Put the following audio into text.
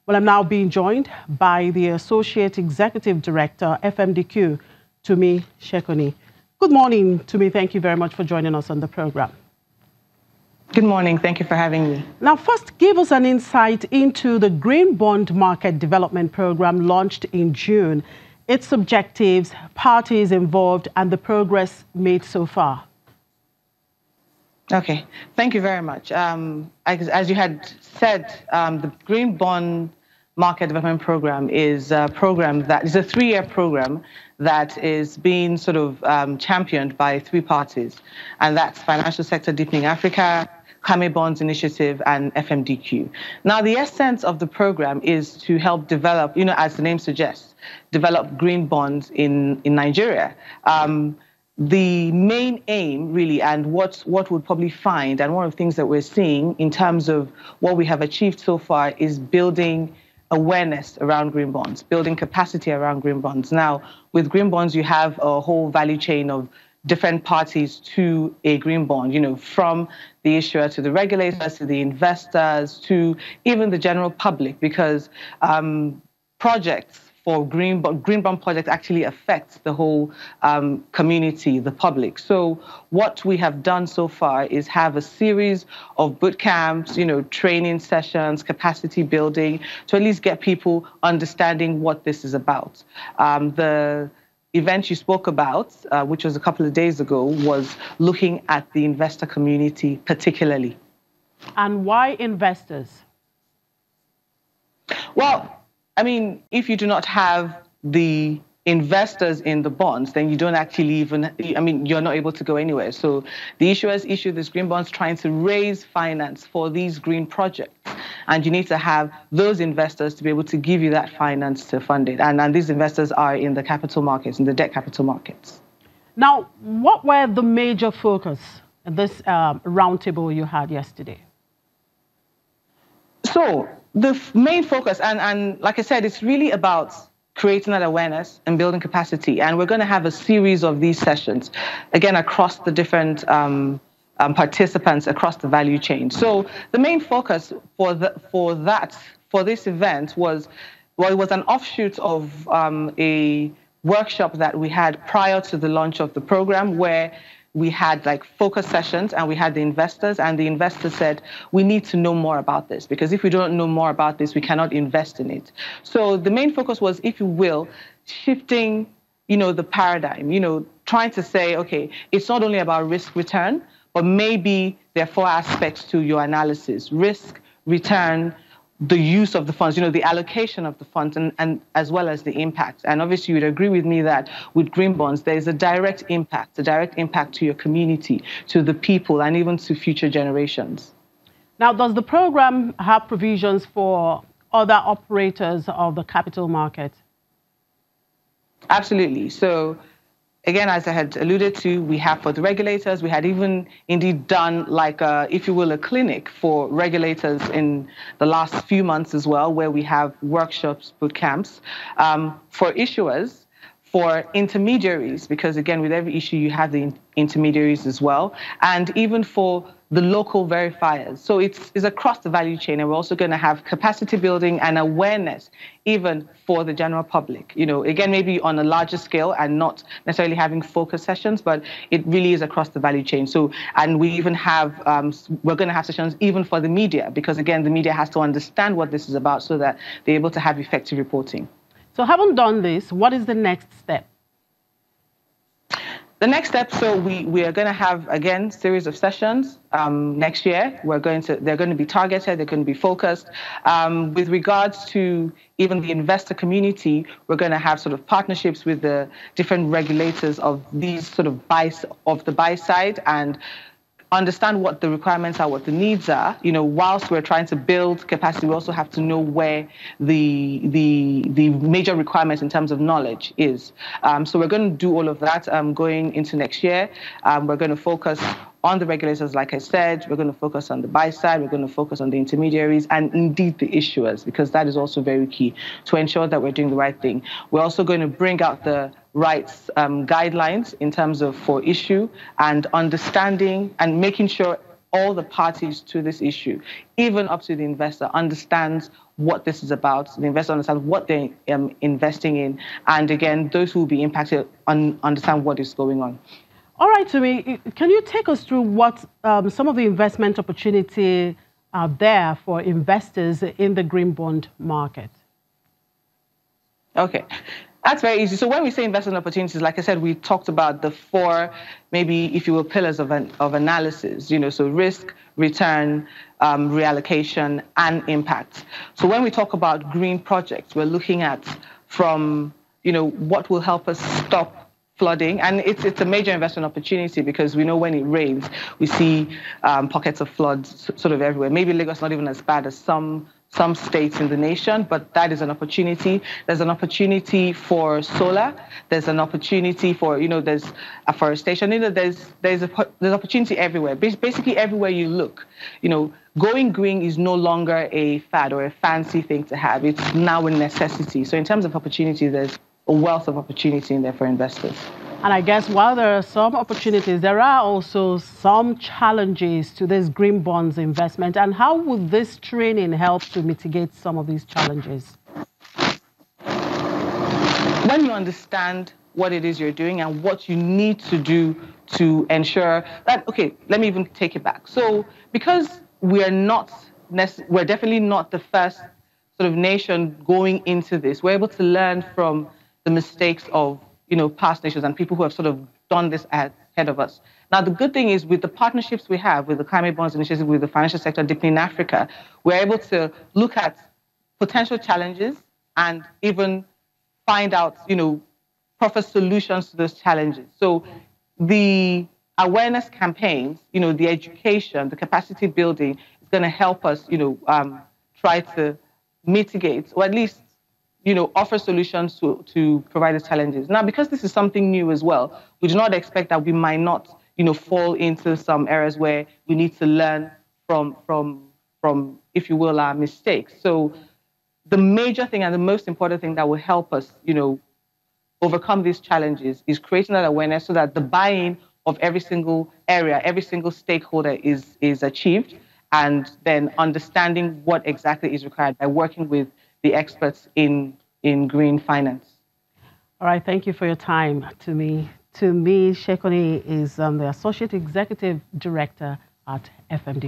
Well, I'm now being joined by the Associate Executive Director, FMDQ, Tumi Shekoni. Good morning, Tumi. Thank you very much for joining us on the program. Good morning. Thank you for having me. Now, first, give us an insight into the Green Bond Market Development Program launched in June, its objectives, parties involved, and the progress made so far. Okay. Thank you very much. As you had said, the Green Bond Market Development Program is a program that is a 3-year program that is being sort of championed by 3 parties, and that's Financial Sector Deepening Africa, Kame Bonds Initiative, and FMDQ. Now, the essence of the program is to help develop, as the name suggests, develop green bonds in Nigeria. The main aim, really, and what we'll probably find, and one of the things that we're seeing in terms of what we have achieved so far, is building awareness around green bonds, building capacity around green bonds. Now, with green bonds, you have a whole value chain of different parties to a green bond, from the issuer to the regulators, to the investors, to even the general public, because projects for green bond projects actually affects the whole community, the public. So what we have done so far is have a series of boot camps, training sessions, capacity building, to at least get people understanding what this is about. The event you spoke about, which was a couple of days ago, was looking at the investor community particularly. And why investors? Well, I mean, if you do not have the investors in the bonds, then you don't actually you're not able to go anywhere. So the issuers issue these green bonds trying to raise finance for these green projects. And you need to have those investors to be able to give you that finance to fund it. And these investors are in the capital markets, in the debt capital markets. Now, what were the major focus at this roundtable you had yesterday? So the main focus, and like I said, it's really about creating that awareness and building capacity. And we're going to have a series of these sessions, again, across the different participants across the value chain. So the main focus for this event was, well, it was an offshoot of a workshop that we had prior to the launch of the program, where we had focus sessions, and we had the investors, and the investors said, we need to know more about this, because if we don't know more about this, we cannot invest in it. So the main focus was, if you will, shifting, the paradigm, trying to say, okay, it's not only about risk return, but maybe there are 4 aspects to your analysis: risk, return, the use of the funds, the allocation of the funds, and as well as the impact. And obviously, you would agree with me that with green bonds, there is a direct impact to your community, to the people, and even to future generations. Now, does the program have provisions for other operators of the capital market? Absolutely. So, again, as I had alluded to, we have for the regulators, we had even indeed done if you will, a clinic for regulators in the last few months as well, where we have workshops, boot camps, for issuers, for intermediaries, because again, with every issue, you have the intermediaries as well, and even for the local verifiers. So it's across the value chain, and we're also going to have capacity building and awareness even for the general public. Again, maybe on a larger scale and not necessarily having focus sessions, but it really is across the value chain. So, and we even have, we're going to have sessions even for the media, because again, the media has to understand what this is about so that they're able to have effective reporting. So having done this, what is the next step? The next step, so we are going to have, again, series of sessions next year. They're going to be targeted, they're going to be focused. With regards to even the investor community, we're going to have sort of partnerships with the different regulators of these sort of the buy side, and understand what the requirements are, what the needs are. Whilst we're trying to build capacity, we also have to know where the major requirements in terms of knowledge is. So we're going to do all of that going into next year. We're going to focus on the regulators, like I said. We're going to focus on the buy side. We're going to focus on the intermediaries and indeed the issuers, because that is also very key to ensure that we're doing the right thing. We're also going to bring out the rights guidelines in terms of for issue and understanding and making sure all the parties to this issue, even up to the investor, understands what this is about. The investor understands what they're investing in. And again, those who will be impacted understand what is going on. All right, Tumi, can you take us through what some of the investment opportunity are there for investors in the green bond market? Okay, that's very easy. So when we say investment opportunities, like I said, we talked about the four, maybe if you will, pillars of analysis. So risk, return, reallocation, and impact. So when we talk about green projects, we're looking at from what will help us stop flooding, and it's a major investment opportunity because we know when it rains, we see pockets of floods sort of everywhere. Maybe Lagos not even as bad as some states in the nation, but that is an opportunity. There's an opportunity for solar. There's an opportunity for there's afforestation. There's opportunity everywhere. Basically everywhere you look, going green is no longer a fad or a fancy thing to have. It's now a necessity. So in terms of opportunity, there's a wealth of opportunity in there for investors. And I guess while there are some opportunities, there are also some challenges to this green bonds investment. And how would this training help to mitigate some of these challenges? When you understand what it is you're doing and what you need to do to ensure that, okay, let me even take it back. So because we're definitely not the first sort of nation going into this, we're able to learn from the mistakes of past nations and people who have sort of done this ahead of us. Now, the good thing is with the partnerships we have with the Climate Bonds Initiative, with the financial sector, deeply in Africa, we're able to look at potential challenges and even find out, proper solutions to those challenges. So the awareness campaigns, the education, the capacity building is going to help us, try to mitigate, or at least offer solutions to provide the challenges. Now, because this is something new as well, we do not expect that we might not, fall into some areas where we need to learn from, if you will, our mistakes. So the major thing and the most important thing that will help us, overcome these challenges is creating that awareness so that the buy-in of every single area, every single stakeholder is achieved, and then understanding what exactly is required by working with the experts in green finance. All right, thank you for your time. Tumi Shekoni is the Associate Executive Director at FMDQ.